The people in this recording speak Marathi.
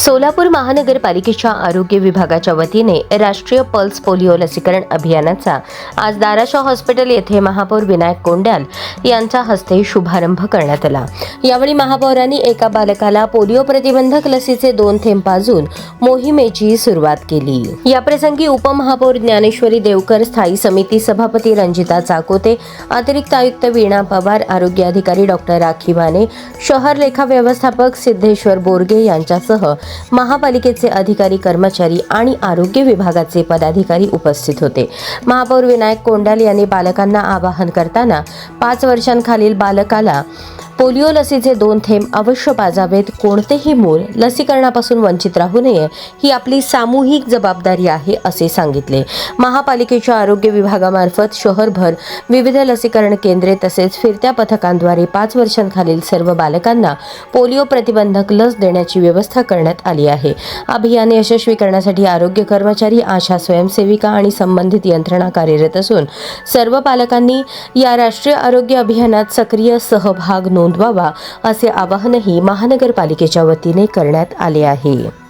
सोलापूर महानगरपालिकेच्या आरोग्य विभागाच्या वतीने राष्ट्रीय पल्स पोलिओ लसीकरण अभियानाचा आज धाराशिव हॉस्पिटल येथे महापौर विनायक कोंडाल यांच्या हस्ते शुभारंभ करण्यात आला। यावेळी महापौरांनी एका बालकाला पोलिओ प्रतिबंधक लसीचे 2 थेंब पाजून मोहिमेची सुरुवात केली। याप्रसंगी उपमहापौर ज्ञानेश्वरी देवकर, स्थायी समिती सभापती रंजिता चाकोते, अतिरिक्त आयुक्त वीणा पवार, आरोग्य अधिकारी डॉक्टर राखी माने, शहर लेखा व्यवस्थापक सिद्धेश्वर बोरगे यांच्यासह महापालिकेचे अधिकारी, कर्मचारी आणि आरोग्य विभागाचे पदाधिकारी उपस्थित होते। महापौर विनायक कोंडाल यांनी बालकांना आवाहन करताना 5 वर्षांखालील बालकाला पोलिओ लसीचे 2 थेंब अवश्य पाजावेत। कोणतेही मूल लसीकरणापासून वंचित राहू नये ही आपली सामूहिक जबाबदारी आहे असे सांगितले। महापालिकेच्या आरोग्य विभागामार्फत शहरभर विविध लसीकरण केंद्रे तसेच फिरत्या पथकांद्वारे 5 वर्षांखालील सर्व बालकांना पोलिओ प्रतिबंधक लस देण्याची व्यवस्था करण्यात आली आहे। अभियान यशस्वी करण्यासाठी आरोग्य कर्मचारी, आशा स्वयंसेविका आणि संबंधित यंत्रणा कार्यरत असून सर्व पालकांनी या राष्ट्रीय आरोग्य अभियानात सक्रिय सहभाग नोंदवावा असे आवाहनही महानगरपालिकेच्या वतीने करण्यात आले आहे।